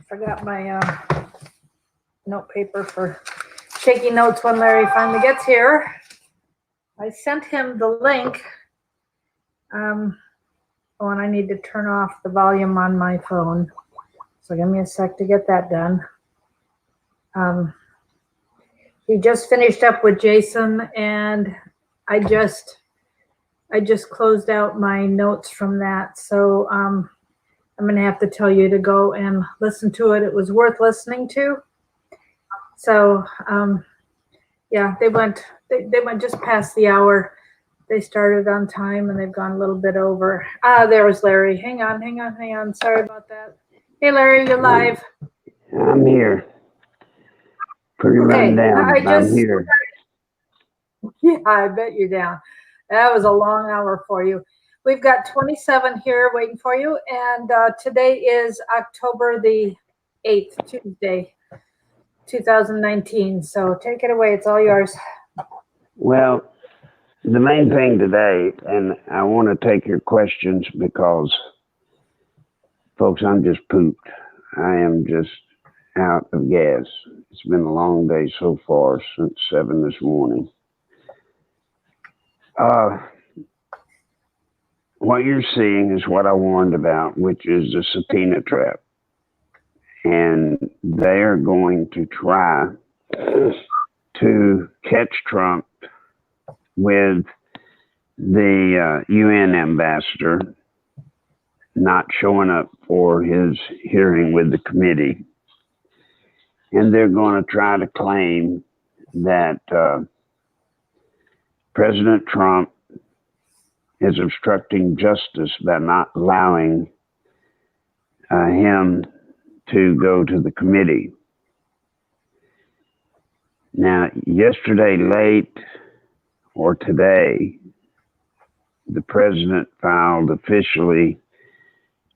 forgot my note paper for shaky notes when Larry finally gets here. I sent him the link. Oh, and I need to turn off the volume on my phone. So give me a sec to get that done. He just finished up with Jason, and I just closed out my notes from that. So I'm gonna have to tell you to go and listen to it. It was worth listening to. So yeah, they went just past the hour. They started on time and they've gone a little bit over. There was Larry. Hang on. Sorry about that. Hey Larry, you're live. I'm here. Pretty run down, but I'm here. Yeah, I bet you're down. That was a long hour for you. We've got 27 here waiting for you, and today is October the 8th, Tuesday, 2019. So take it away. It's all yours. Well, the main thing today, and I want to take your questions because, folks, I'm just pooped. I am just out of gas. It's been a long day so far since 7 this morning. What you're seeing is what I warned about, which is the subpoena trap. And they are going to try to catch Trump with the UN ambassador not showing up for his hearing with the committee. And they're going to try to claim that President Trump is obstructing justice by not allowing him to go to the committee. Now, yesterday late or today, the president filed officially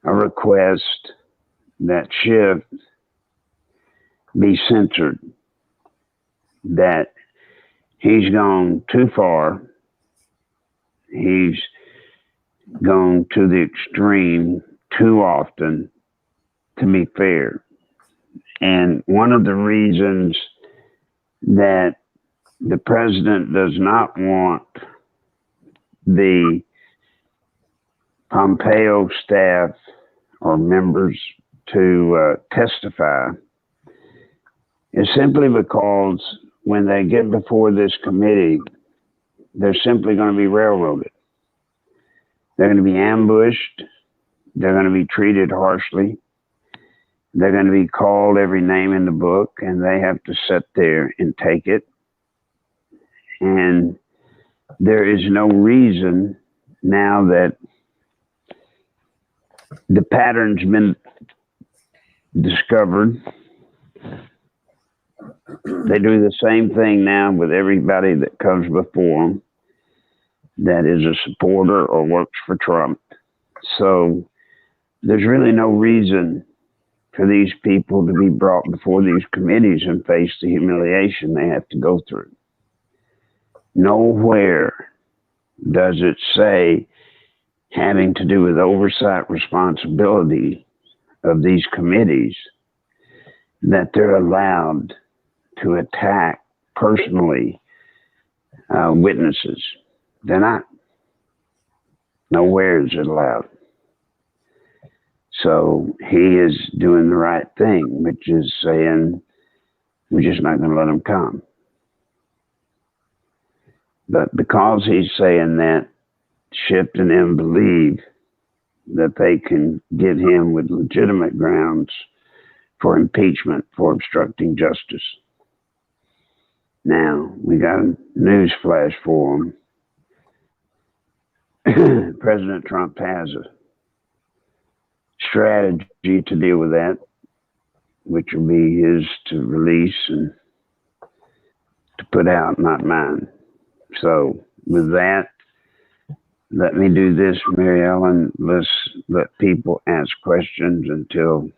a request that Schiff be censored, that he's gone too far. He's gone to the extreme too often to be fair. And one of the reasons that the president does not want the Pompeo staff or members to testify is simply because when they get before this committee, they're simply going to be railroaded. They're going to be ambushed. They're going to be treated harshly. They're going to be called every name in the book, and they have to sit there and take it. And there is no reason now that the pattern's been discovered. They do the same thing now with everybody that comes before them that is a supporter or works for Trump. So there's really no reason for these people to be brought before these committees and face the humiliation they have to go through. Nowhere does it say having to do with oversight responsibility of these committees that they're allowed to attack personally witnesses. They're not. Nowhere is it allowed. So he is doing the right thing, which is saying, we're just not going to let him come. But because he's saying that, Schiff and them believe that they can get him with legitimate grounds for impeachment for obstructing justice. Now, we got a news flash for him. President Trump has a strategy to deal with that, which will be his to release and to put out, not mine. So with that, let me do this, Mary Ellen. Let's let people ask questions until.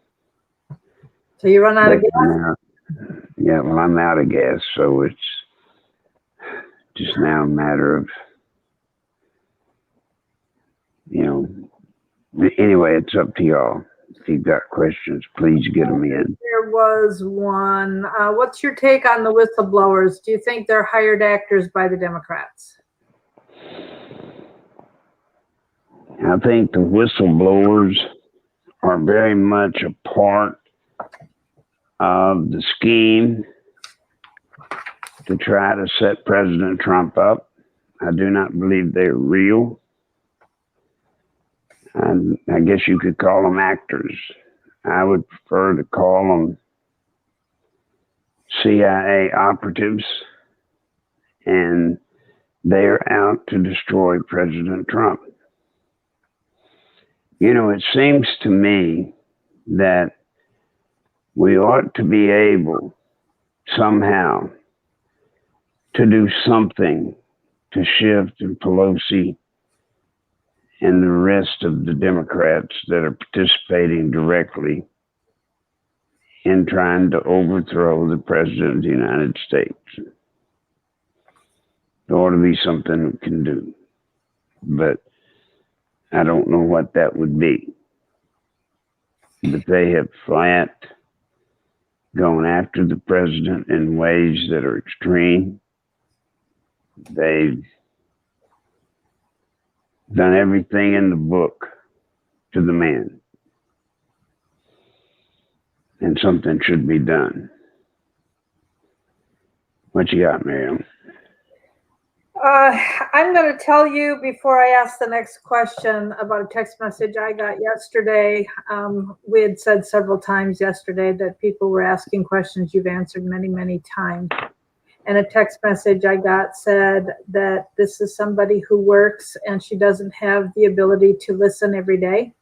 So you run out of gas? Yeah, well, I'm out of gas, so it's just now a matter of, anyway, it's up to y'all. If you've got questions, please get them in. There was one. What's your take on the whistleblowers? Do you think they're hired actors by the Democrats? I think the whistleblowers are very much a part of the scheme to try to set President Trump up. I do not believe they're real. And I guess you could call them actors. I would prefer to call them CIA operatives, and they're out to destroy President Trump. You know, it seems to me that we ought to be able somehow to do something to shift Pelosi and the rest of the Democrats that are participating directly in trying to overthrow the President of the United States. There ought to be something we can do, but I don't know what that would be. But they have flat gone after the president in ways that are extreme. They've done everything in the book to the man. And something should be done. What you got, Miriam? I'm going to tell you before I ask the next question about a text message I got yesterday. We had said several times yesterday that people were asking questions you've answered many, many times. And a text message I got said that this is somebody who works and she doesn't have the ability to listen every day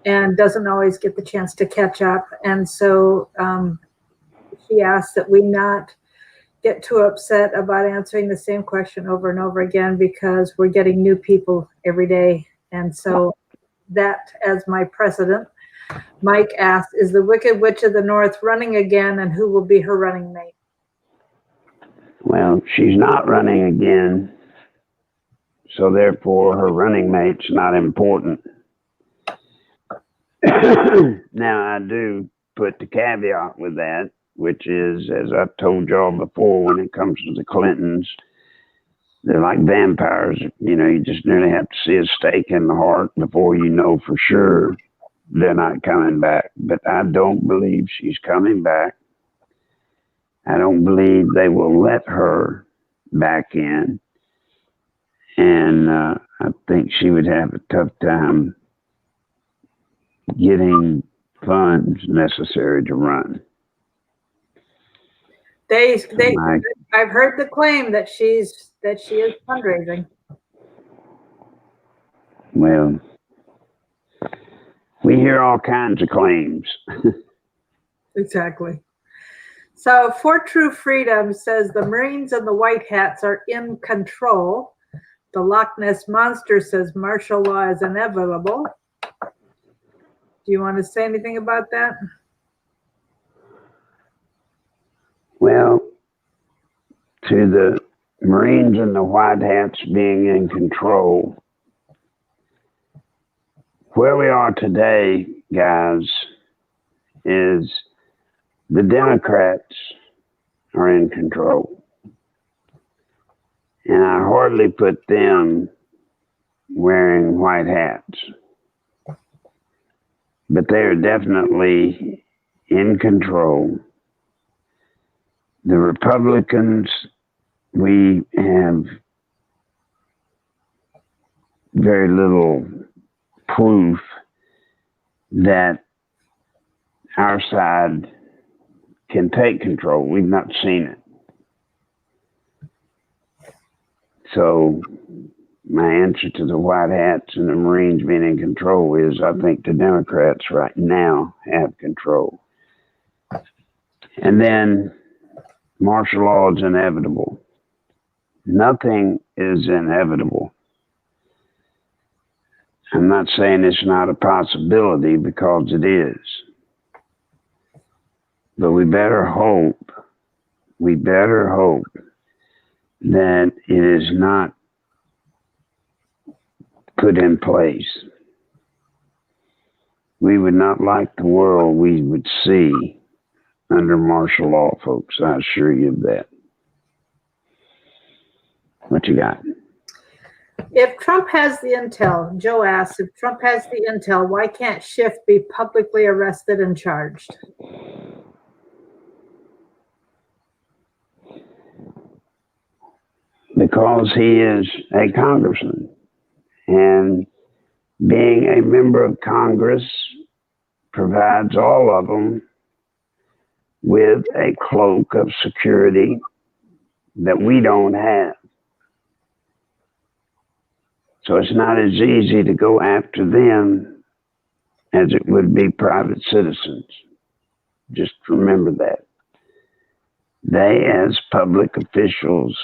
and doesn't always get the chance to catch up. And so she asked that we not get too upset about answering the same question over and over again because we're getting new people every day. And so that as my precedent, Mike asked, is the Wicked Witch of the North running again and who will be her running mate? Well, she's not running again, so therefore her running mate's not important. Now, I do put the caveat with that, which is, as I've told y'all before, when it comes to the Clintons, they're like vampires. You know, you just nearly have to see a stake in the heart before you know for sure they're not coming back. But I don't believe she's coming back. I don't believe they will let her back in. And I think she would have a tough time getting funds necessary to run. I've heard the claim that she is fundraising. Well, we hear all kinds of claims. Exactly. So For True Freedom says the Marines and the White Hats are in control. The Loch Ness Monster says martial law is inevitable. Do you want to say anything about that? Well, to the Marines and the White Hats being in control, where we are today, guys, is the Democrats are in control. And I hardly put them wearing white hats. But they are definitely in control. The Republicans, we have very little proof that our side can take control. We've not seen it. So my answer to the White Hats and the Marines being in control is I think the Democrats right now have control. And then martial law is inevitable. Nothing is inevitable. I'm not saying it's not a possibility because it is. But we better hope that it is not put in place. we would not like the world we would see under martial law, folks. I assure you of that. What you got? If Trump has the intel, Joe asks, if Trump has the intel, why can't Schiff be publicly arrested and charged? Because he is a congressman, and being a member of Congress provides all of them with a cloak of security that we don't have. So it's not as easy to go after them as it would be private citizens. Just remember that. They, as public officials,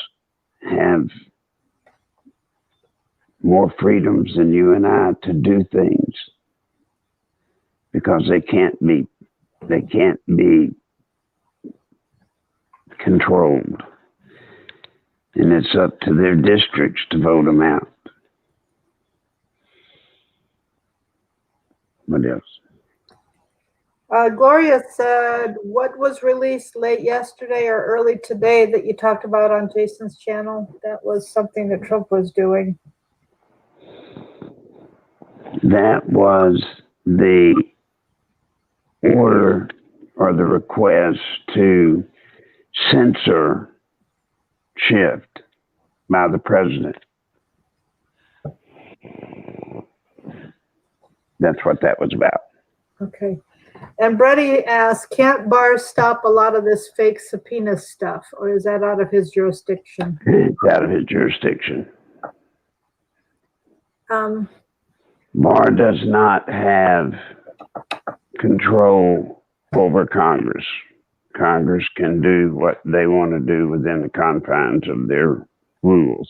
have more freedoms than you and I to do things because they can't be controlled. And it's up to their districts to vote them out. What else? Gloria said, what was released late yesterday or early today that you talked about on Jason's channel? That was something that Trump was doing. That was the order or the request to censor Schiff by the president. That's what that was about. Okay. And Brady asked, can't Barr stop a lot of this fake subpoena stuff, or is that out of his jurisdiction? It's out of his jurisdiction. Barr does not have control over Congress. Congress can do what they want to do within the confines of their rules.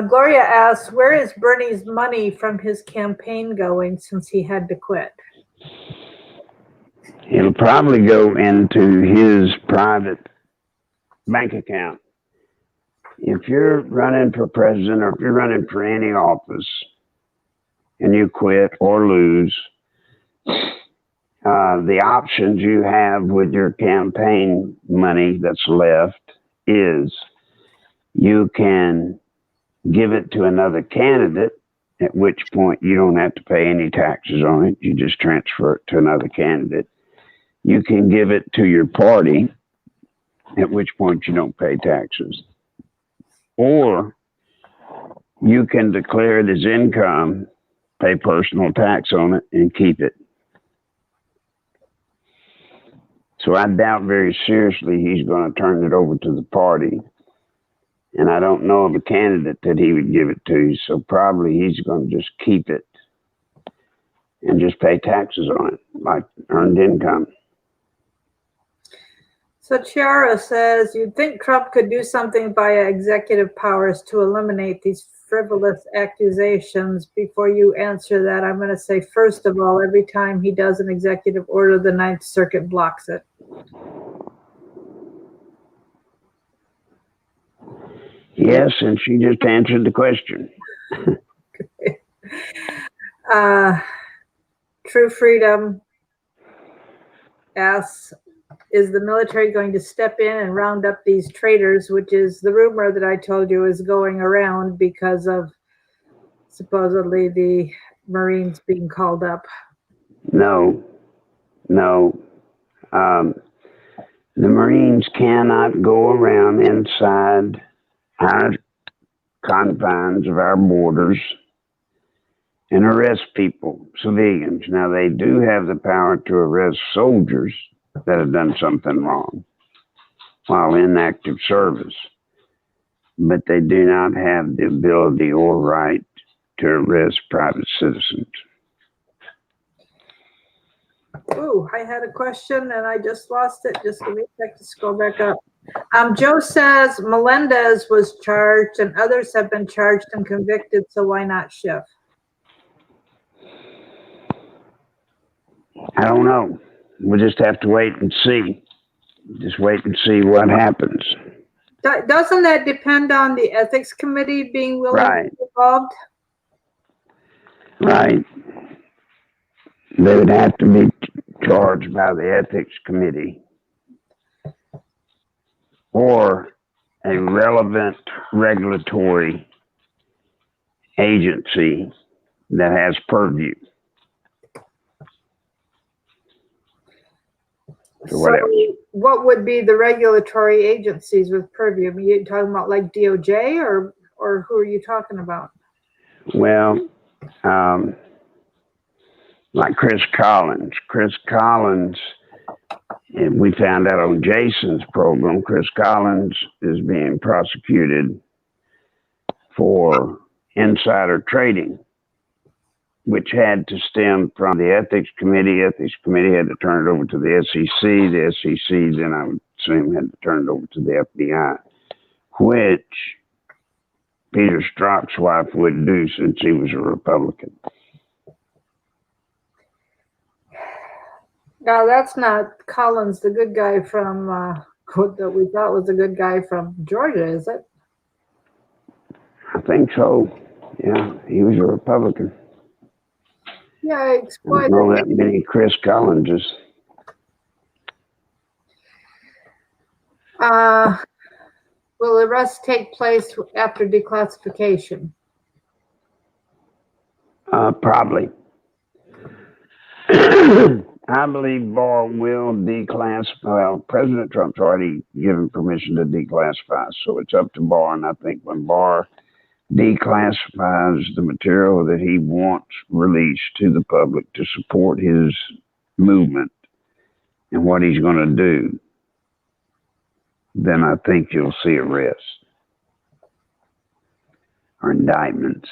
Gloria asks, where is Bernie's money from his campaign going since he had to quit? It'll probably go into his private bank account. If you're running for president or if you're running for any office and you quit or lose, the options you have with your campaign money that's left is you can give it to another candidate, at which point you don't have to pay any taxes on it. You just transfer it to another candidate. You can give it to your party, at which point you don't pay taxes. Or you can declare it as income, pay personal tax on it, and keep it. So I doubt very seriously he's going to turn it over to the party. And I don't know of a candidate that he would give it to, so probably he's going to just keep it and just pay taxes on it, like earned income. So Chiara says, you'd think Trump could do something via executive powers to eliminate these frivolous accusations. Before you answer that, I'm going to say, first of all, every time he does an executive order, the Ninth Circuit blocks it. Yes, and she just answered the question. True Freedom asks, is the military going to step in and round up these traitors, which is the rumor that I told you is going around because of supposedly the Marines being called up? No. The Marines cannot go around inside our confines of our borders and arrest people, civilians. Now, they do have the power to arrest soldiers that have done something wrong while in active service, but they do not have the ability or right to arrest private citizens. Ooh, I had a question and I just lost it. Just give me a sec to scroll back up. Joe says Melendez was charged and others have been charged and convicted, so why not Schiff? I don't know. We'll just have to wait and see. Just wait and see what happens. Doesn't that depend on the ethics committee being willing Right. to be involved? Right. They would have to be charged by the ethics committee or a relevant regulatory agency that has purview. So what would be the regulatory agencies with purview? Are you talking about like DOJ or who are you talking about? Well, like Chris Collins. Chris Collins, and we found out on Jason's program, Chris Collins is being prosecuted for insider trading, which had to stem from the ethics committee. Ethics committee had to turn it over to the SEC. The SEC then, I would assume, had to turn it over to the FBI, which Peter Strzok's wife wouldn't do since he was a Republican. Now, that's not Collins, the good guy from, that we thought was a good guy from Georgia, is it? I think so. Yeah, he was a Republican. Yeah, I don't know that many Chris Collinses. Will the arrest take place after declassification? Probably. I believe Barr will declassify. Well, President Trump's already given permission to declassify, so it's up to Barr. And I think when Barr declassifies the material that he wants released to the public to support his movement and what he's going to do, then I think you'll see arrests or indictments.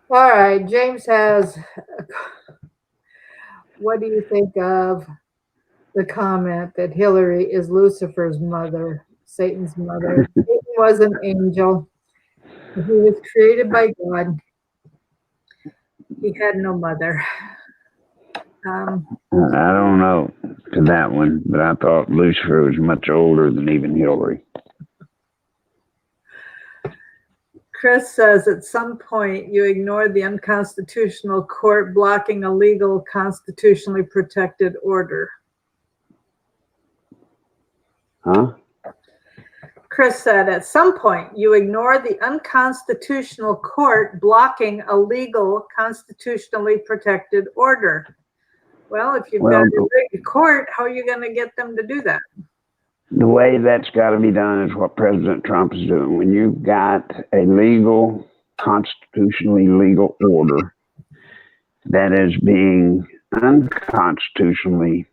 All right, James has, what do you think of the comment that Hillary is Lucifer's mother, Satan's mother? Satan was an angel. He was created by God. He had no mother. I don't know to that one, but I thought Lucifer was much older than even Hillary. Chris says at some point you ignored the unconstitutional court blocking a legal constitutionally protected order. Huh? Chris said at some point you ignored the unconstitutional court blocking a legal constitutionally protected order. Well, if you've got a rigged court, how are you going to get them to do that? The way that's got to be done is what President Trump is doing. When you've got a legal, constitutionally legal order that is being unconstitutionally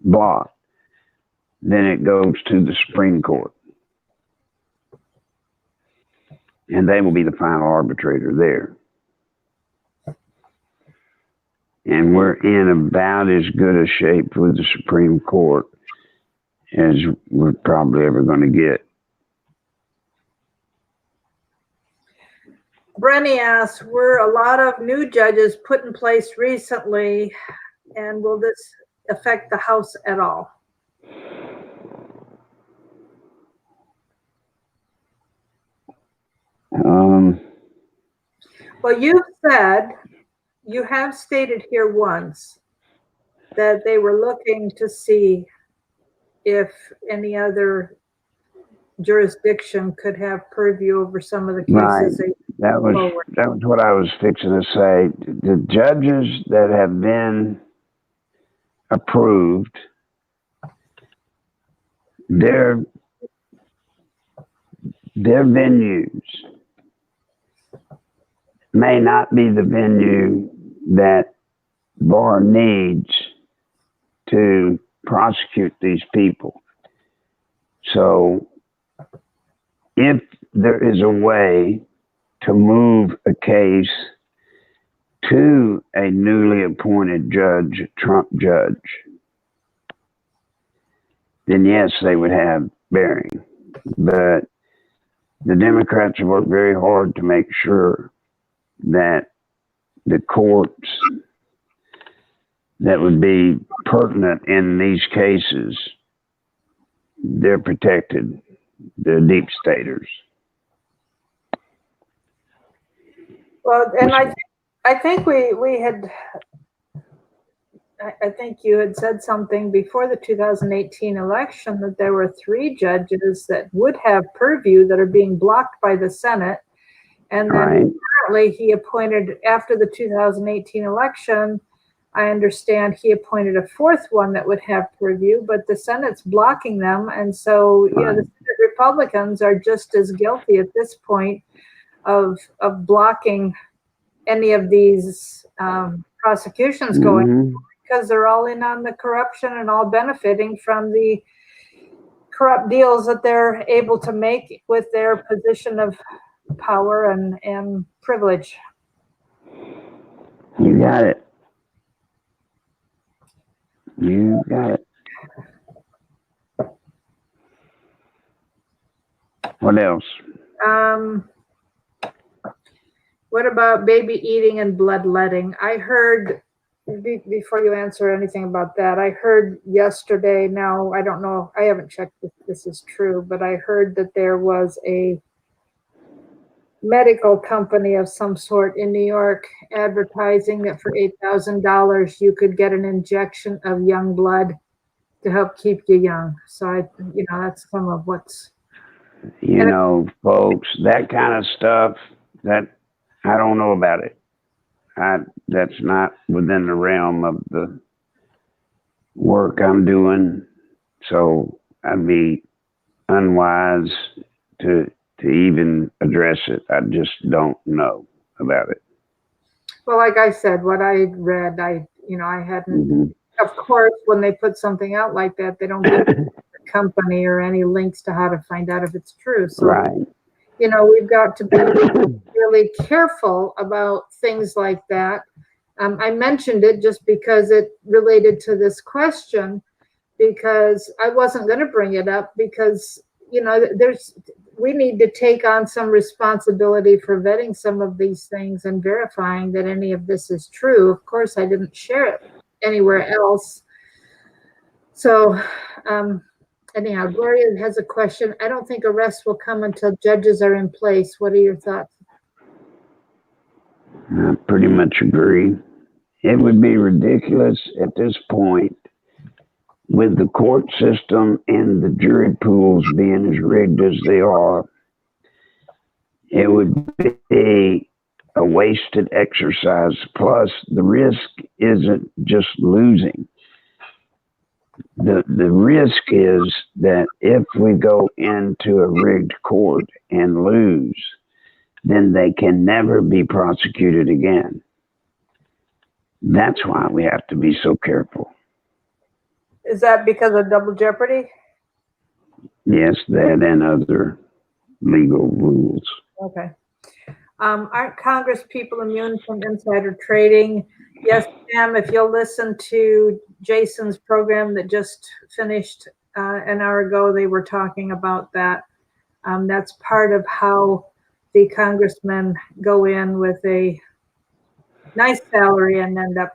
blocked, then it goes to the Supreme Court. And they will be the final arbitrator there. And we're in about as good a shape with the Supreme Court as we're probably ever going to get. Brenny asks, were a lot of new judges put in place recently, and will this affect the House at all? Well, you have stated here once that they were looking to see if any other jurisdiction could have purview over some of the cases. Right. That was what I was fixing to say. The judges that have been approved, their venues may not be the venue that Barr needs to prosecute these people. So if there is a way to move a case to a newly appointed judge, Trump judge, then yes, they would have bearing. But the Democrats have worked very hard to make sure that the courts that would be pertinent in these cases, they're protected. The deep staters. Well, and I think we had, I think you had said something before the 2018 election that there were 3 judges that would have purview that are being blocked by the Senate. And then Right. apparently he appointed, after the 2018 election, I understand he appointed a 4th one that would have purview, but the Senate's blocking them. And so, you know, the Senate Republicans are just as guilty at this point of blocking any of these prosecutions going, Mhm. because they're all in on the corruption and all benefiting from the corrupt deals that they're able to make with their position of power and privilege. You got it. You got it. What else? What about baby eating and bloodletting? I heard, before you answer anything about that, I heard yesterday, now I don't know, I haven't checked if this is true, but I heard that there was a medical company of some sort in New York advertising that for $8,000 you could get an injection of young blood to help keep you young. So that's some of what's. You know, folks, that kind of stuff, that I don't know about it. That's not within the realm of the work I'm doing. So I'd be unwise to even address it. I just don't know about it. Well, like I said, what I read, I hadn't. Mhm. Of course, when they put something out like that, they don't give the company or any links to how to find out if it's true. So, Right. We've got to be really careful about things like that. I mentioned it just because it related to this question, because I wasn't going to bring it up because, we need to take on some responsibility for vetting some of these things and verifying that any of this is true. Of course, I didn't share it anywhere else. So, anyhow, Gloria has a question. I don't think arrests will come until judges are in place. What are your thoughts? I pretty much agree. It would be ridiculous at this point, with the court system and the jury pools being as rigged as they are. It would be a wasted exercise. Plus, the risk isn't just losing. The risk is that if we go into a rigged court and lose, then they can never be prosecuted again. That's why we have to be so careful. Is that because of double jeopardy? Yes, that and other legal rules. Okay. Aren't Congress people immune from insider trading? Yes, ma'am. If you'll listen to Jason's program that just finished an hour ago, they were talking about that. That's part of how the congressmen go in with a nice salary and end up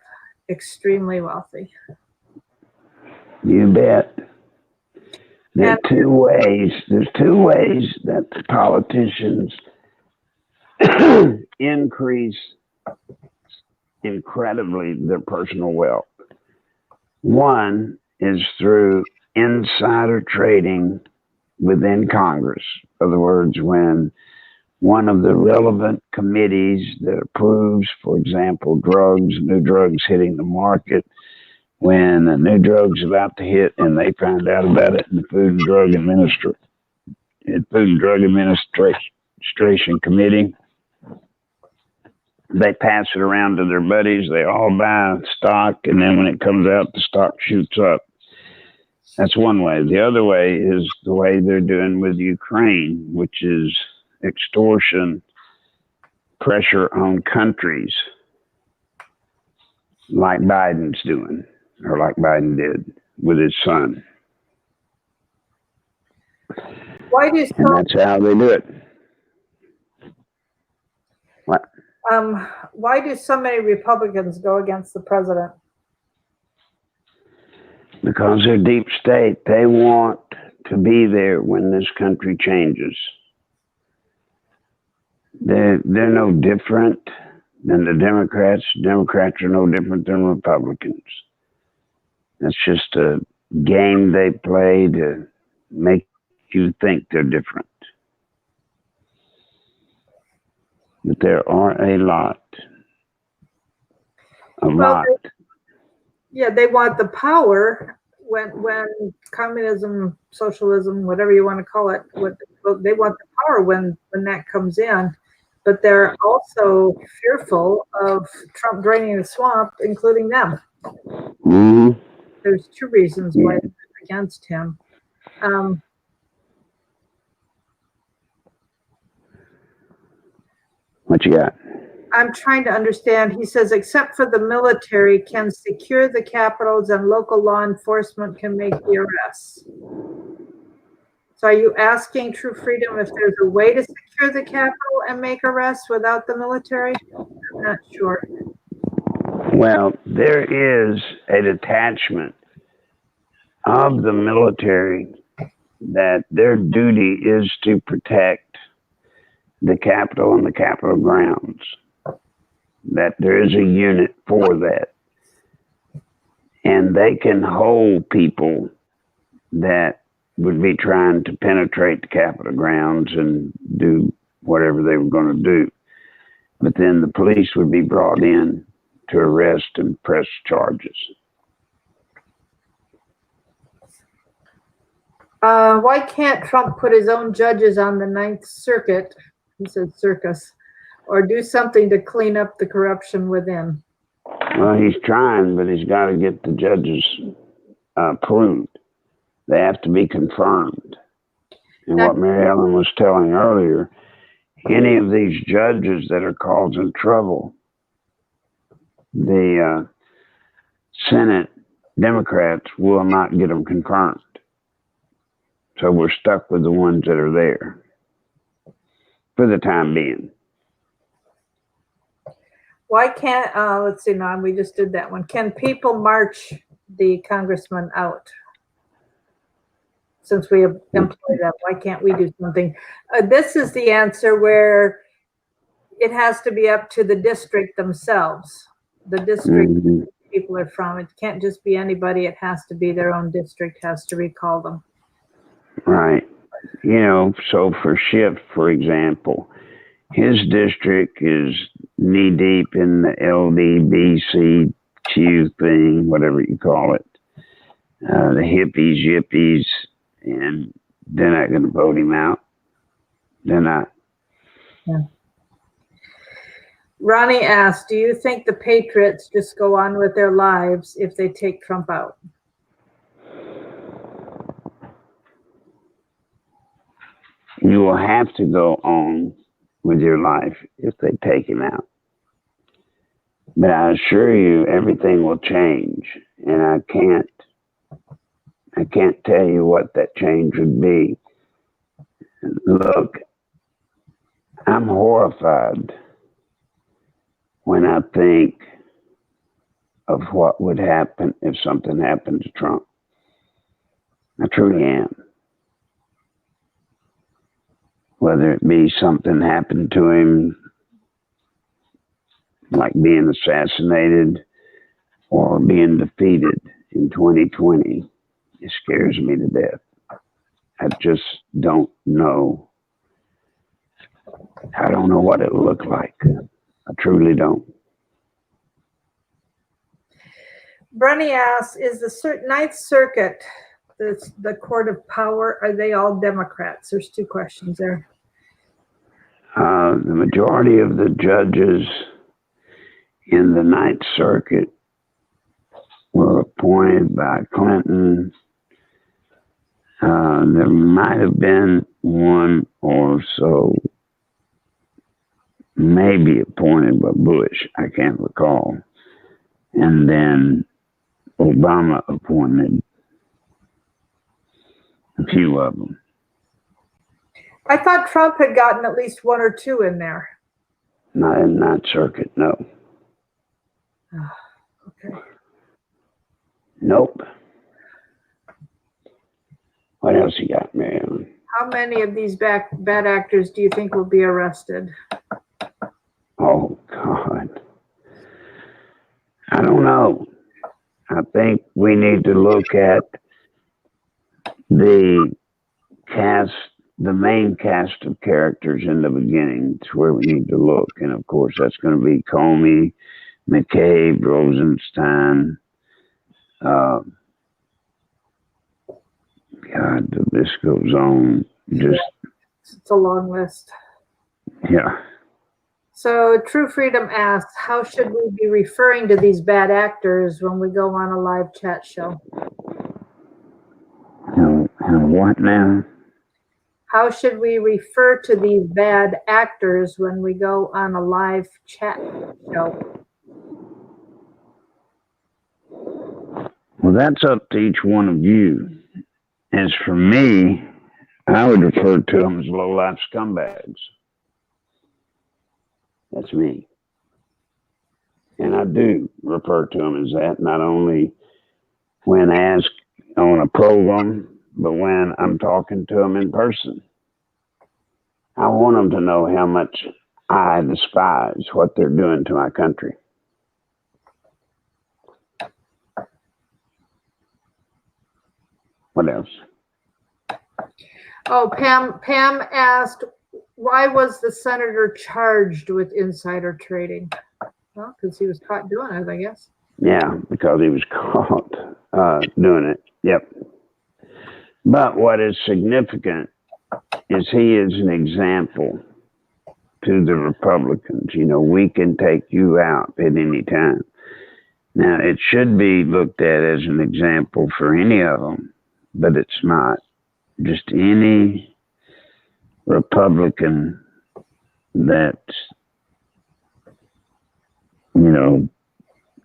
extremely wealthy. You bet. There's two ways that the politicians increase incredibly their personal wealth. One is through insider trading within Congress. In other words, when one of the relevant committees that approves, for example, new drugs hitting the market, when a new drug's about to hit and they find out about it in the Food and Drug Administration Committee, they pass it around to their buddies. They all buy stock, and then when it comes out, the stock shoots up. That's one way. The other way is the way they're doing with Ukraine, which is extortion, pressure on countries, like Biden's doing, or like Biden did with his son. Why do and that's how they do it. What? Why do so many Republicans go against the president? Because they're deep state. They want to be there when this country changes. They're no different than the Democrats. Democrats are no different than Republicans. That's just a game they play to make you think they're different. But there are a lot. Yeah, they want the power when communism, socialism, whatever you want to call it, they want the power when that comes in. But they're also fearful of Trump draining the swamp, including them. Mm-hmm. There's two reasons why they're against him. What you got? I'm trying to understand. He says, except for the military can secure the capitals and local law enforcement can make the arrests. So are you asking True Freedom if there's a way to secure the capital and make arrests without the military? I'm not sure. Well, there is a detachment of the military that their duty is to protect the Capitol and the Capitol grounds. That there is a unit for that. And they can hold people that would be trying to penetrate the Capitol grounds and do whatever they were going to do. But then the police would be brought in to arrest and press charges. Why can't Trump put his own judges on the Ninth Circuit? He said circus. Or do something to clean up the corruption within? Well, he's trying, but he's got to get the judges approved. They have to be confirmed. And what Mary Ellen was telling earlier, any of these judges that are causing trouble, the Senate Democrats will not get them confirmed. So we're stuck with the ones that are there for the time being. Why can't, let's see, Mom, we just did that one. Can people march the congressman out? Since we have employed that, why can't we do something? This is the answer where it has to be up to the district themselves. The district people are from. It can't just be anybody. It has to be their own district has to recall them. Right. You know, so for Schiff, for example, his district is knee deep in the LDBCQ thing, whatever you call it. The hippies, yippies, and they're not going to vote him out. They're not. Yeah. Ronnie asked, do you think the Patriots just go on with their lives if they take Trump out? You will have to go on with your life if they take him out. But I assure you, everything will change. And I can't tell you what that change would be. Look, I'm horrified when I think of what would happen if something happened to Trump. I truly am. Whether it be something happened to him, like being assassinated or being defeated in 2020, it scares me to death. I just don't know. I don't know what it looked like. I truly don't. Brenny asks, is the Ninth Circuit, the court of power, are they all Democrats? There's two questions there. The majority of the judges in the Ninth Circuit were appointed by Clinton. There might have been one or so maybe appointed by Bush. I can't recall. And then Obama appointed a few of them. I thought Trump had gotten at least one or two in there. Not in that circuit, no. Okay. Nope. What else you got, Mary Ellen? How many of these bad actors do you think will be arrested? Oh, God. I don't know. I think we need to look at the cast, the main cast of characters in the beginning. It's where we need to look. And of course, that's going to be Comey, McCabe, Rosenstein. God, the list goes on. Just, It's a long list. yeah. So True Freedom asks, how should we be referring to these bad actors when we go on a live chat show? And what now? How should we refer to these bad actors when we go on a live chat show? Well, that's up to each one of you. As for me, I would refer to them as low-life scumbags. That's me. And I do refer to them as that, not only when asked on a program, but when I'm talking to them in person. I want them to know how much I despise what they're doing to my country. What else? Oh, Pam asked, why was the senator charged with insider trading? Well, because he was caught doing it, I guess. Yeah, because he was caught doing it. Yep. But what is significant is he is an example to the Republicans. You know, we can take you out at any time. Now, it should be looked at as an example for any of them, but it's not. Just any Republican that's, you know,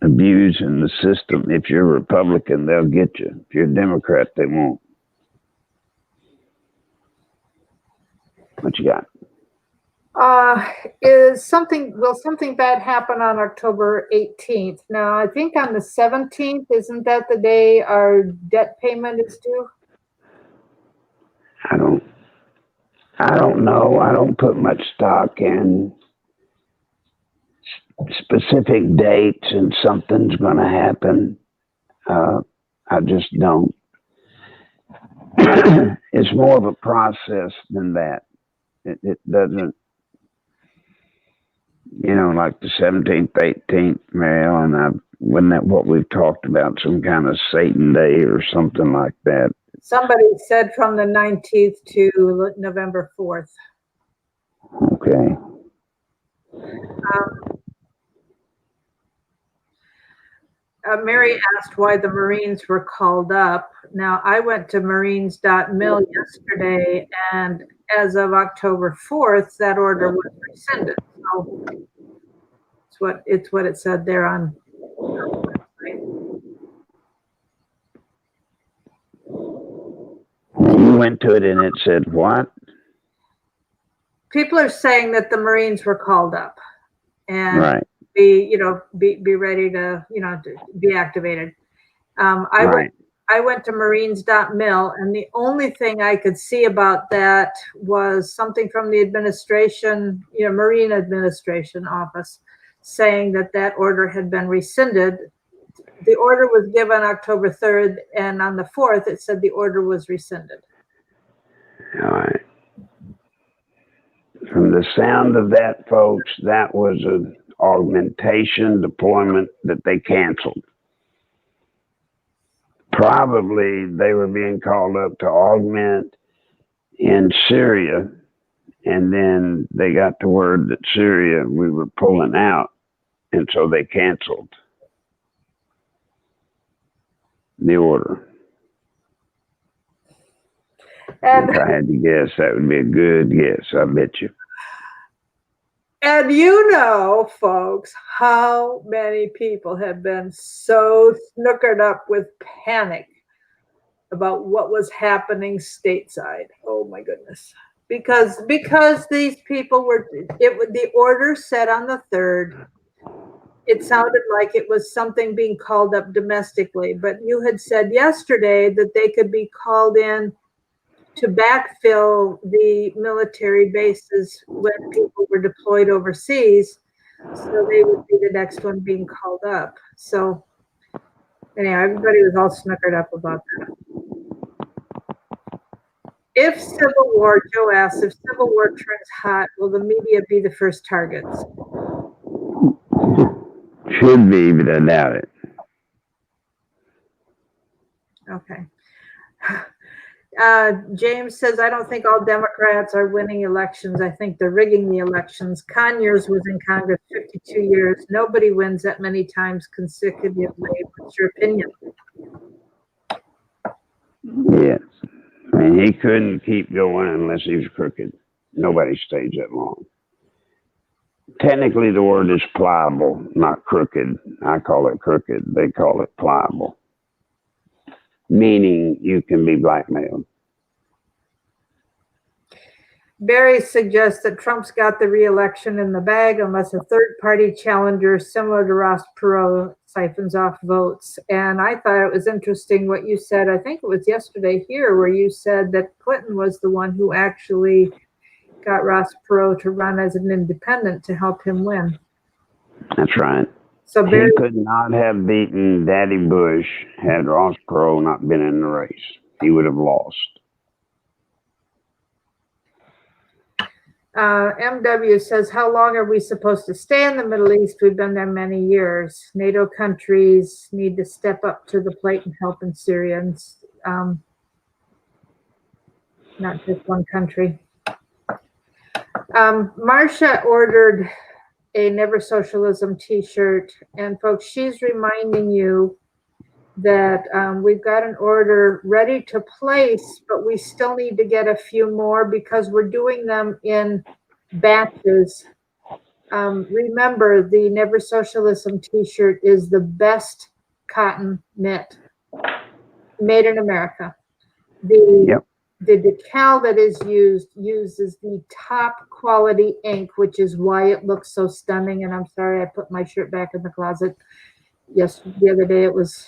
abusing the system. If you're a Republican, they'll get you. If you're a Democrat, they won't. What you got? Will something bad happen on October 18th? Now, I think on the 17th, isn't that the day our debt payment is due? I don't know. I don't put much stock in specific dates and something's going to happen. I just don't. It's more of a process than that. It doesn't, you know, like the 17th, 18th, Mary Ellen, wasn't that what we've talked about? Some kind of Satan Day or something like that. Somebody said from the 19th to November 4th. Okay. Mary asked why the Marines were called up. Now, I went to marines.mil yesterday, and as of October 4th, that order was rescinded. So it's what it said there on the website. You went to it and it said what? People are saying that the Marines were called up and Right. be ready to, to be activated. I went to marines.mil, and the only thing I could see about that was something from the administration, Marine Administration Office, saying that order had been rescinded. The order was given October 3rd, and on the 4th, it said the order was rescinded. All right. From the sound of that, folks, that was an augmentation deployment that they canceled. Probably they were being called up to augment in Syria, and then they got the word that Syria, we were pulling out, and so they canceled the order. And if I had to guess, that would be a good guess, I bet you. And folks, how many people have been so snookered up with panic about what was happening stateside. Oh my goodness. Because these people the order said on the 3rd, it sounded like it was something being called up domestically, but you had said yesterday that they could be called in to backfill the military bases when people were deployed overseas. So they would be the next one being called up. So anyhow, everybody was all snookered up about that. If civil war, Joe asks, if civil war turns hot, will the media be the first targets? Should be, but I doubt it. Okay. James says, I don't think all Democrats are winning elections. I think they're rigging the elections. Conyers was in Congress 52 years. Nobody wins that many times consecutively. What's your opinion? Yes. I mean, he couldn't keep going unless he was crooked. Nobody stays that long. Technically, the word is pliable, not crooked. I call it crooked. They call it pliable, meaning you can be blackmailed. Barry suggests that Trump's got the re-election in the bag unless a third-party challenger similar to Ross Perot siphons off votes. And I thought it was interesting what you said. I think it was yesterday here where you said that Clinton was the one who actually got Ross Perot to run as an independent to help him win. That's right. So Barry, he could not have beaten Daddy Bush had Ross Perot not been in the race. He would have lost. MW says, how long are we supposed to stay in the Middle East? We've been there many years. NATO countries need to step up to the plate and help in Syria, not just one country. Marcia ordered a Never Socialism t-shirt, and folks, she's reminding you that we've got an order ready to place, but we still need to get a few more because we're doing them in batches. Remember, the Never Socialism t-shirt is the best cotton knit made in America. The decal that is uses the top quality ink, which is why it looks so stunning. And I'm sorry, I put my shirt back in the closet. Yes, the other day it was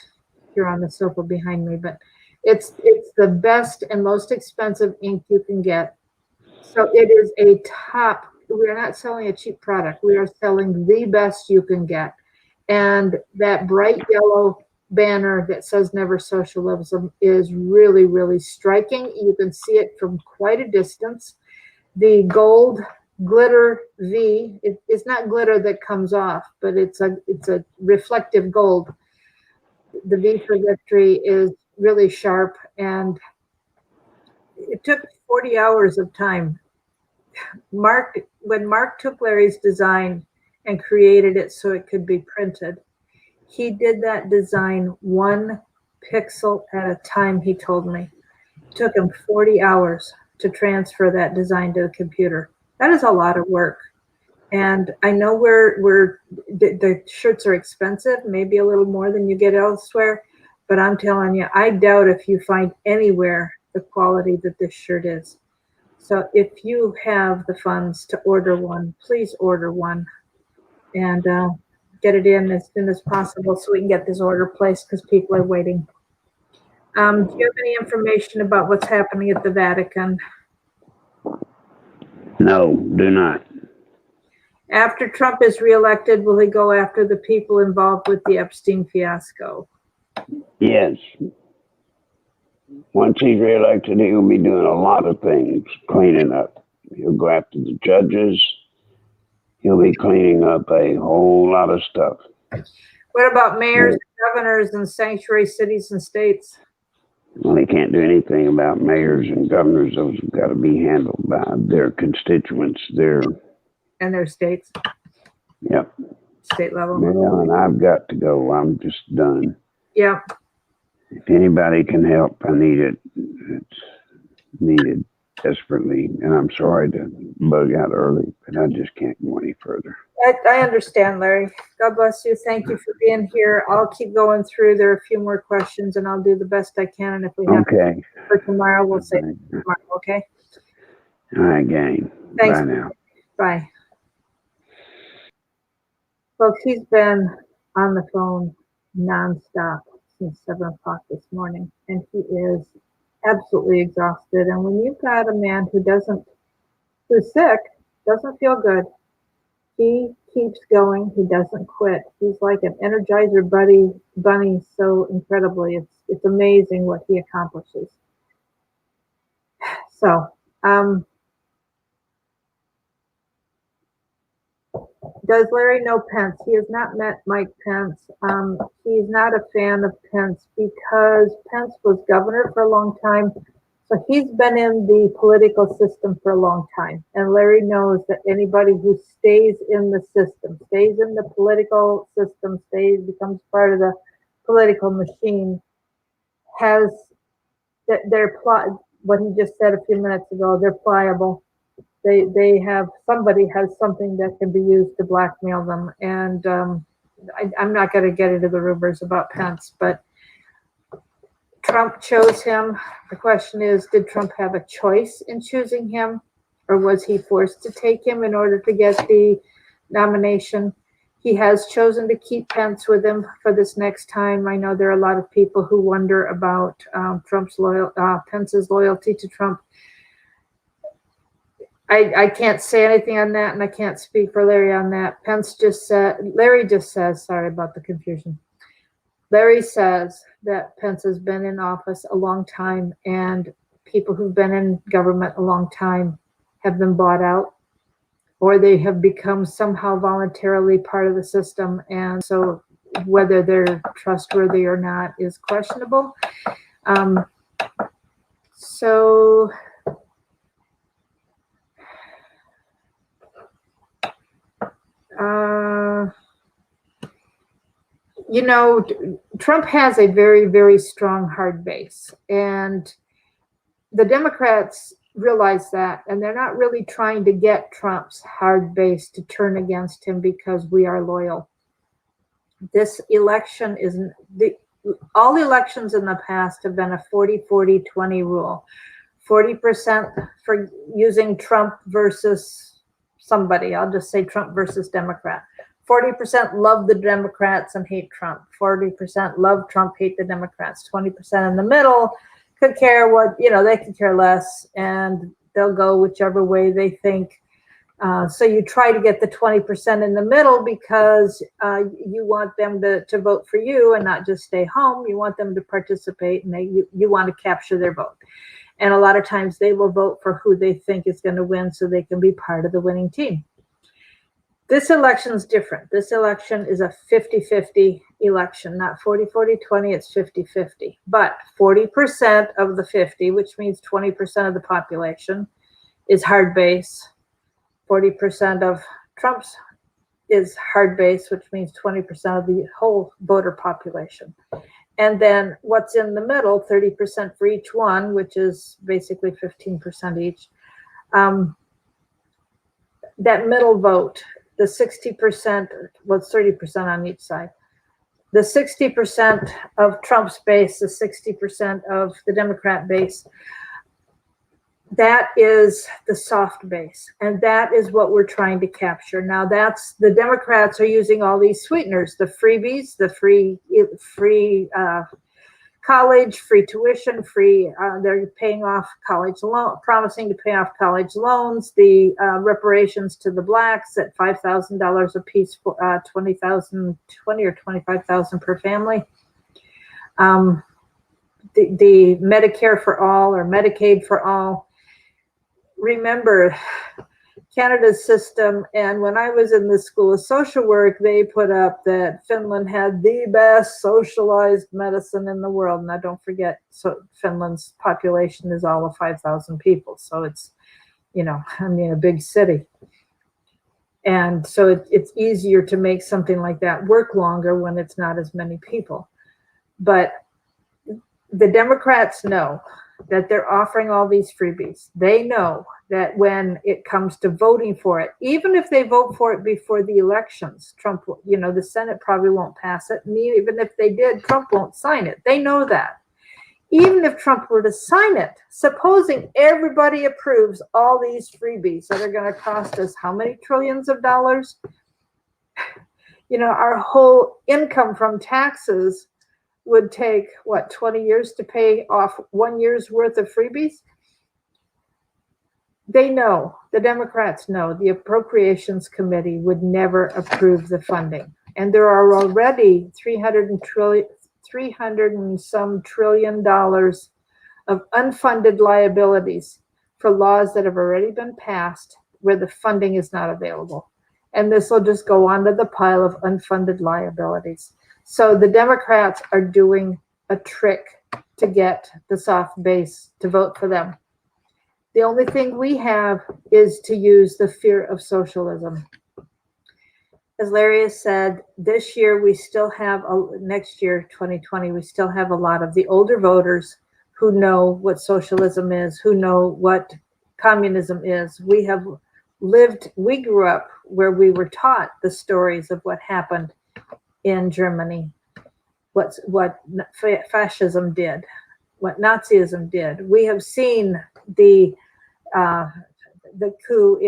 here on the sofa behind me, but it's the best and most expensive ink you can get. So it is a top. We are not selling a cheap product. We are selling the best you can get. And that bright yellow banner that says Never Socialism is really, really striking. You can see it from quite a distance. The gold glitter V, it's not glitter that comes off, but it's a reflective gold. The V for victory is really sharp, and it took 40 hours of time. When Mark took Larry's design and created it so it could be printed, he did that design 1 pixel at a time, he told me. It took him 40 hours to transfer that design to the computer. That is a lot of work. And I know the shirts are expensive, maybe a little more than you get elsewhere, but I'm telling you, I doubt if you find anywhere the quality that this shirt is. So if you have the funds to order one, please order one and get it in as soon as possible so we can get this order placed because people are waiting. Do you have any information about what's happening at the Vatican? No, do not. After Trump is reelected, will he go after the people involved with the Epstein fiasco? Yes. Once he's reelected, he'll be doing a lot of things, cleaning up. He'll go after the judges. He'll be cleaning up a whole lot of stuff. What about mayors, governors, and sanctuary cities and states? Well, he can't do anything about mayors and governors. Those have got to be handled by their constituents, and their states. Yep. State level. Well, and I've got to go. I'm just done. Yep. If anybody can help, I need it. It's needed desperately. And I'm sorry to bug out early, but I just can't go any further. I understand, Larry. God bless you. Thank you for being here. I'll keep going through. There are a few more questions, and I'll do the best I can. And if we have it for tomorrow, we'll say tomorrow, okay? All right, gang. Thanks. Bye now. Bye. Folks, he's been on the phone nonstop since 7 o'clock this morning, and he is absolutely exhausted. And when you've got a man who's sick, doesn't feel good, he keeps going. He doesn't quit. He's like an Energizer bunny so incredibly. It's amazing what he accomplishes. So, does Larry know Pence? He has not met Mike Pence. He's not a fan of Pence because Pence was governor for a long time. So he's been in the political system for a long time. And Larry knows that anybody who stays in the system, stays in the political system, becomes part of the political machine, has what he just said a few minutes ago, they're pliable. They have, somebody has something that can be used to blackmail them. And I'm not going to get into the rumors about Pence, but Trump chose him. The question is, did Trump have a choice in choosing him, or was he forced to take him in order to get the nomination? He has chosen to keep Pence with him for this next time. I know there are a lot of people who wonder about Pence's loyalty to Trump. I can't say anything on that, and I can't speak for Larry on that. Larry just says, sorry about the confusion. Larry says that Pence has been in office a long time, and people who've been in government a long time have been bought out, or they have become somehow voluntarily part of the system. And so whether they're trustworthy or not is questionable. Trump has a very, very strong hard base, and the Democrats realize that, and they're not really trying to get Trump's hard base to turn against him because we are loyal. This election isn't all the elections in the past have been a 40-40-20 rule. 40% for using Trump versus somebody. I'll just say Trump versus Democrat. 40% love the Democrats and hate Trump. 40% love Trump, hate the Democrats. 20% in the middle could care they could care less, and they'll go whichever way they think. So you try to get the 20% in the middle because you want them to vote for you and not just stay home. You want them to participate, and you want to capture their vote. And a lot of times they will vote for who they think is going to win so they can be part of the winning team. This election is different. This election is a 50-50 election, not 40-40-20, it's 50-50. But 40% of the 50, which means 20% of the population, is hard base. 40% of Trump's is hard base, which means 20% of the whole voter population. And then what's in the middle, 30% for each one, which is basically 15% each. That middle vote, the 60%, well, it's 30% on each side. The 60% of Trump's base, the 60% of the Democrat base, that is the soft base. And that is what we're trying to capture. Now the Democrats are using all these sweeteners, the freebies, the free college, free tuition, they're paying off college loan, promising to pay off college loans, the reparations to the blacks at $5,000 a piece for $20 or $25,000 per family. The Medicare for all or Medicaid for all. Remember Canada's system, and when I was in the School of Social Work, they put up that Finland had the best socialized medicine in the world. Now, don't forget, so Finland's population is all of 5,000 people, so it's, a big city. And so it's easier to make something like that work longer when it's not as many people. But the Democrats know that they're offering all these freebies. They know that when it comes to voting for it, even if they vote for it before the elections, Trump, the Senate probably won't pass it. And even if they did, Trump won't sign it. They know that. Even if Trump were to sign it, supposing everybody approves all these freebies that are going to cost us how many trillions of dollars? Our whole income from taxes would take, 20 years to pay off 1 year's worth of freebies? they know, the Democrats know, the Appropriations Committee would never approve the funding. And there are already 300 and some trillion dollars of unfunded liabilities for laws that have already been passed where the funding is not available. And this will just go onto the pile of unfunded liabilities. So the Democrats are doing a trick to get the soft base to vote for them. The only thing we have is to use the fear of socialism. As Larry has said, this year we still have, next year, 2020, we still have a lot of the older voters who know what socialism is, who know what communism is. We grew up where we were taught the stories of what happened in Germany, what fascism did, what Nazism did. We have seen the coup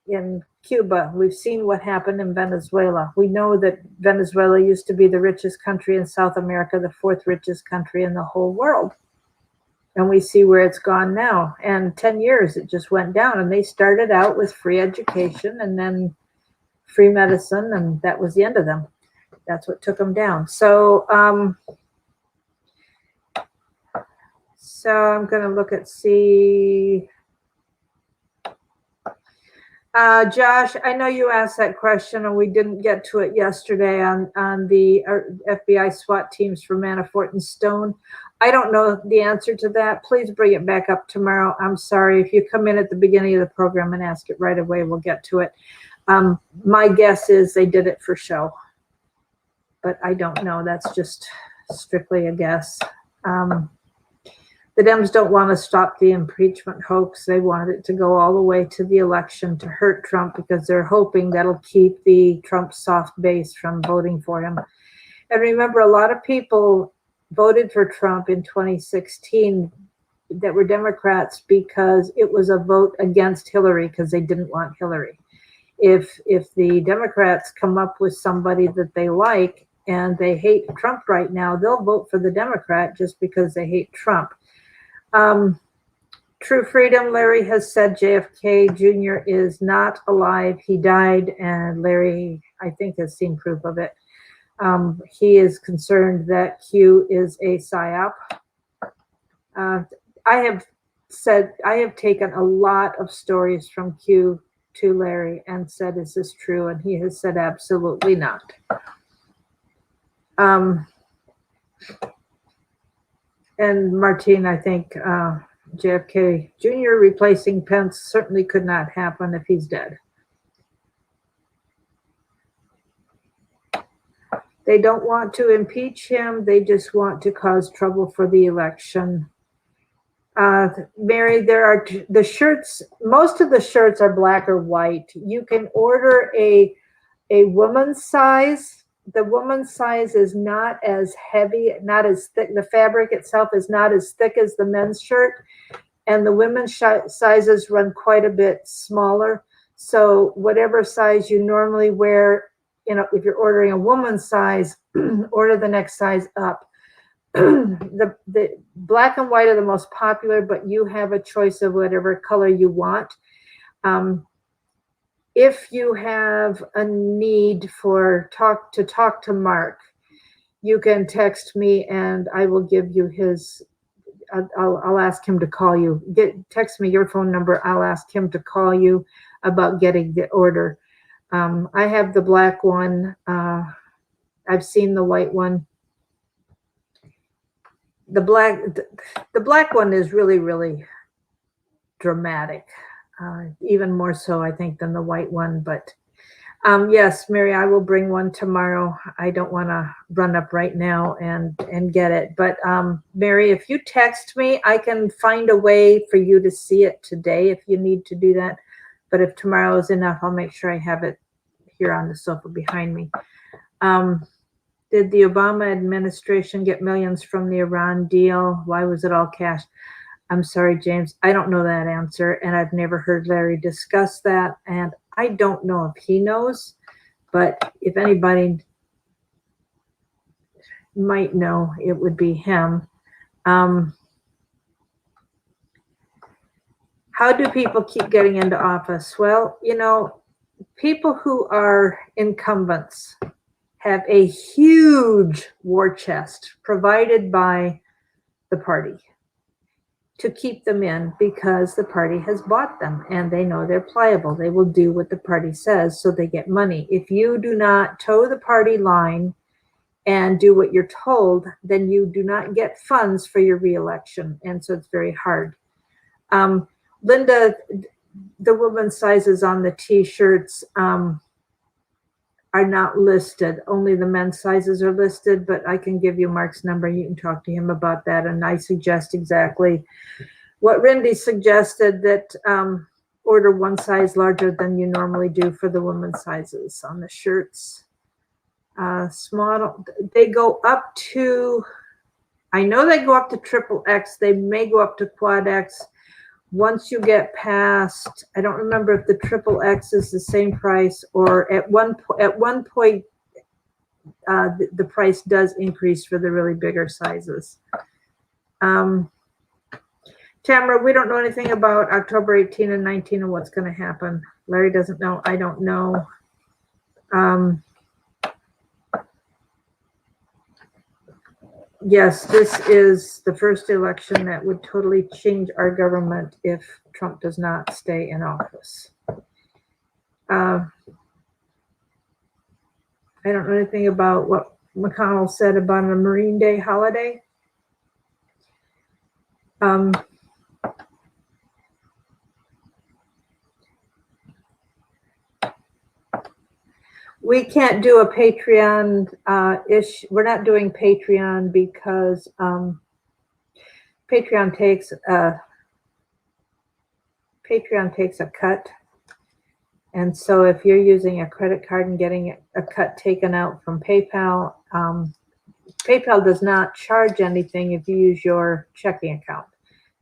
in Cuba. We've seen what happened in Venezuela. We know that Venezuela used to be the richest country in South America, the fourth richest country in the whole world. And we see where it's gone now. And 10 years, it just went down. And they started out with free education and then free medicine, and that was the end of them. That's what took them down. So, I'm going to look at Josh, I know you asked that question and we didn't get to it yesterday on the FBI SWAT teams for Manafort and Stone. I don't know the answer to that. Please bring it back up tomorrow. I'm sorry. If you come in at the beginning of the program and ask it right away, we'll get to it. My guess is they did it for show, but I don't know. That's just strictly a guess. The Dems don't want to stop the impeachment hoax. They want it to go all the way to the election to hurt Trump because they're hoping that'll keep the Trump soft base from voting for him. And remember, a lot of people voted for Trump in 2016 that were Democrats because it was a vote against Hillary because they didn't want Hillary. If the Democrats come up with somebody that they like and they hate Trump right now, they'll vote for the Democrat just because they hate Trump. True Freedom, Larry has said JFK Jr. is not alive. He died, and Larry, I think, has seen proof of it. He is concerned that Q is a psyop. I have taken a lot of stories from Q to Larry and said, is this true? And he has said, absolutely not. And Martine, I think JFK Jr. replacing Pence certainly could not happen if he's dead. They don't want to impeach him. They just want to cause trouble for the election. Mary, there are the shirts. Most of the shirts are black or white. You can order a woman's size. The woman's size is not as heavy, not as thick. The fabric itself is not as thick as the men's shirt. And the women's sizes run quite a bit smaller. So whatever size you normally wear, if you're ordering a woman's size, order the next size up. The black and white are the most popular, but you have a choice of whatever color you want. If you have a need to talk to Mark, you can text me and I will give you his. I'll ask him to call you. Text me your phone number. I'll ask him to call you about getting the order. I have the black one. I've seen the white one. The black one is really, really dramatic. Even more so, I think, than the white one. But yes, Mary, I will bring one tomorrow. I don't want to run up right now and get it. But Mary, if you text me, I can find a way for you to see it today if you need to do that. But if tomorrow is enough, I'll make sure I have it here on the sofa behind me. Did the Obama administration get millions from the Iran deal? Why was it all cash? I'm sorry, James. I don't know that answer, and I've never heard Larry discuss that, and I don't know if he knows, but if anybody might know, it would be him. How do people keep getting into office? Well, you know, people who are incumbents have a huge war chest provided by the party to keep them in, because the party has bought them and they know they're pliable. They will do what the party says, so they get money. If you do not toe the party line and do what you're told, then you do not get funds for your reelection. And so it's very hard. Linda, the women's sizes on the t-shirts are not listed. Only the men's sizes are listed, but I can give you Mark's number. You can talk to him about that. And I suggest exactly what Rindy suggested, that order one size larger than you normally do for the women's sizes on the shirts. Small, they go up to, I know they go up to triple X. They may go up to quad X. Once you get past, I don't remember if the triple X is the same price, or at one point, the price does increase for the really bigger sizes. Tamara, we don't know anything about October 18 and 19 and what's going to happen. Larry doesn't know. I don't know. Yes, this is the first election that would totally change our government if Trump does not stay in office. I don't know anything about what McConnell said about a Marine Day holiday. We can't do a Patreon issue. We're not doing Patreon because Patreon takes a cut. And so if you're using a credit card and getting a cut taken out from PayPal, PayPal does not charge anything if you use your checking account.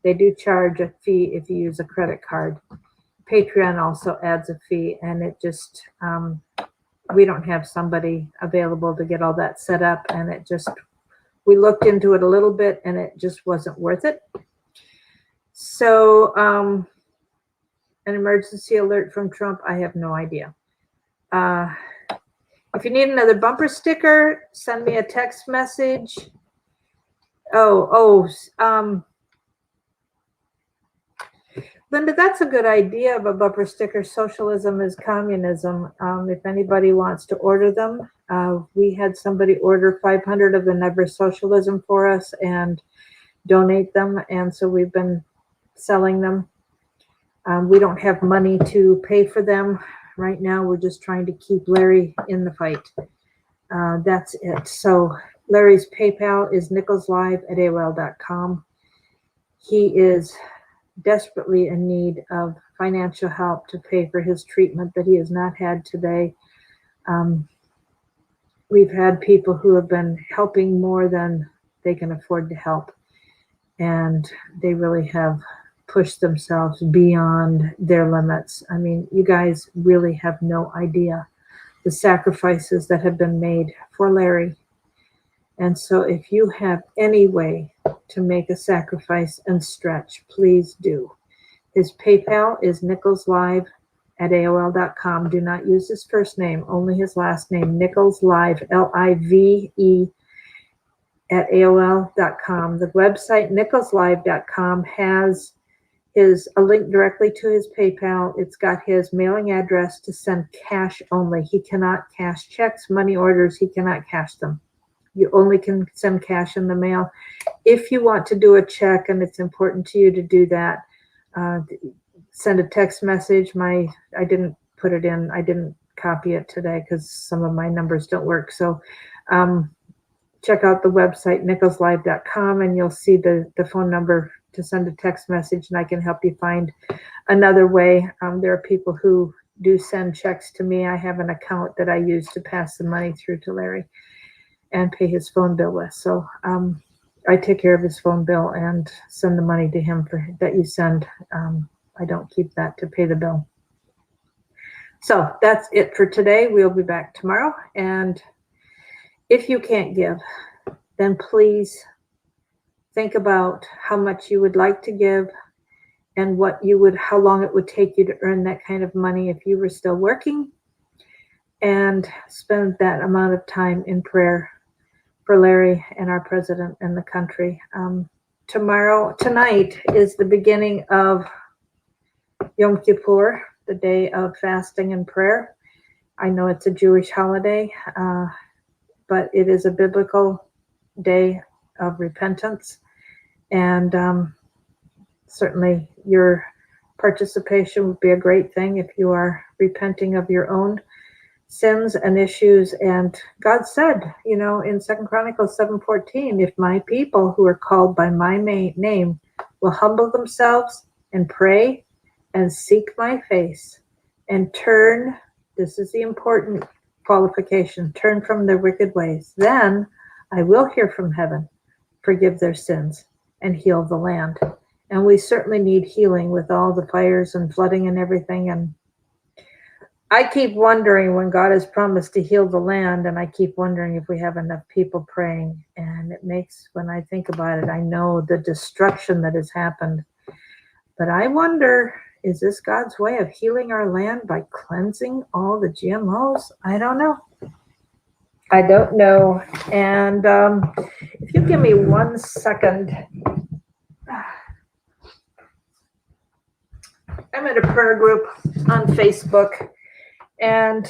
They do charge a fee if you use a credit card. Patreon also adds a fee, and it just, we don't have somebody available to get all that set up, and it just, we looked into it a little bit and it just wasn't worth it. So an emergency alert from Trump, I have no idea. If you need another bumper sticker, send me a text message. Linda, that's a good idea of a bumper sticker. Socialism is communism. If anybody wants to order them, we had somebody order 500 of the Never Socialism for us and donate them. And so we've been selling them. We don't have money to pay for them right now. We're just trying to keep Larry in the fight. That's it. So Larry's PayPal is nicholslive@aol.com. He is desperately in need of financial help to pay for his treatment that he has not had today. We've had people who have been helping more than they can afford to help, and they really have pushed themselves beyond their limits. I mean, you guys really have no idea the sacrifices that have been made for Larry. And so if you have any way to make a sacrifice and stretch, please do. His PayPal is nicholslive@aol.com. Do not use his first name, only his last name, Nichols Live, Live, @aol.com. The website, nicholslive.com, has a link directly to his PayPal. It's got his mailing address to send cash only. He cannot cash checks, money orders. He cannot cash them. You only can send cash in the mail. If you want to do a check and it's important to you to do that, send a text message. I didn't put it in. I didn't copy it today because some of my numbers don't work. So check out the website, nicholslive.com, and you'll see the phone number to send a text message, and I can help you find another way. There are people who do send checks to me. I have an account that I use to pass the money through to Larry and pay his phone bill with. So I take care of his phone bill and send the money to him that you send. I don't keep that to pay the bill. So that's it for today. We'll be back tomorrow. And if you can't give, then please think about how much you would like to give and how long it would take you to earn that kind of money if you were still working, and spend that amount of time in prayer for Larry and our president and the country. Tonight is the beginning of Yom Kippur, the day of fasting and prayer. I know it's a Jewish holiday, but it is a biblical day of repentance. And certainly your participation would be a great thing if you are repenting of your own sins and issues. And God said, in 2 Chronicles 7:14, if my people who are called by my name will humble themselves and pray and seek my face and turn, this is the important qualification, turn from their wicked ways, then I will hear from heaven, forgive their sins, and heal the land. And we certainly need healing with all the fires and flooding and everything. And I keep wondering, when God has promised to heal the land, and I keep wondering if we have enough people praying. And it makes, when I think about it, I know the destruction that has happened. But I wonder, is this God's way of healing our land by cleansing all the GMOs? I don't know. And if you give me 1 second, I'm in a prayer group on Facebook, and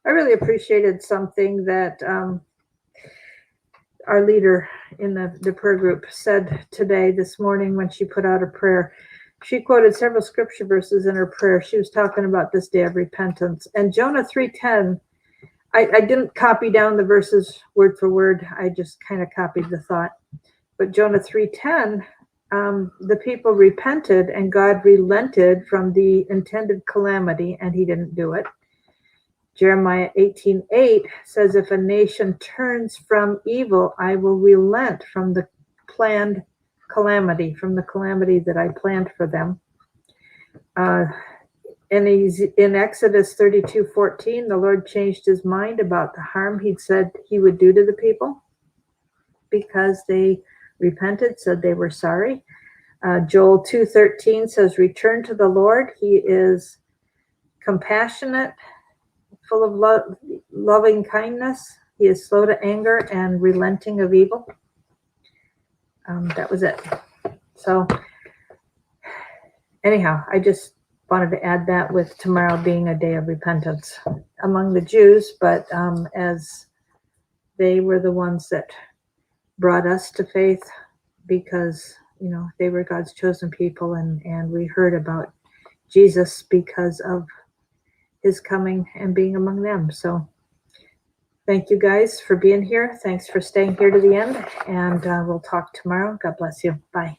I really appreciated something that our leader in the prayer group said this morning when she put out a prayer. She quoted several scripture verses in her prayer. She was talking about this day of repentance. And Jonah 3:10, I didn't copy down the verses word for word. I just kind of copied the thought. But Jonah 3:10, the people repented and God relented from the intended calamity, and he didn't do it. Jeremiah 18:8 says, if a nation turns from evil, I will relent from the planned calamity, from the calamity that I planned for them. In Exodus 32:14, the Lord changed his mind about the harm he'd said he would do to the people because they repented, said they were sorry. Joel 2:13 says, return to the Lord. He is compassionate, full of loving kindness. He is slow to anger and relenting of evil. That was it. So anyhow, I just wanted to add that with tomorrow being a day of repentance among the Jews, but as they were the ones that brought us to faith, because they were God's chosen people, and we heard about Jesus because of his coming and being among them. So thank you guys for being here. Thanks for staying here to the end, and we'll talk tomorrow. God bless you. Bye.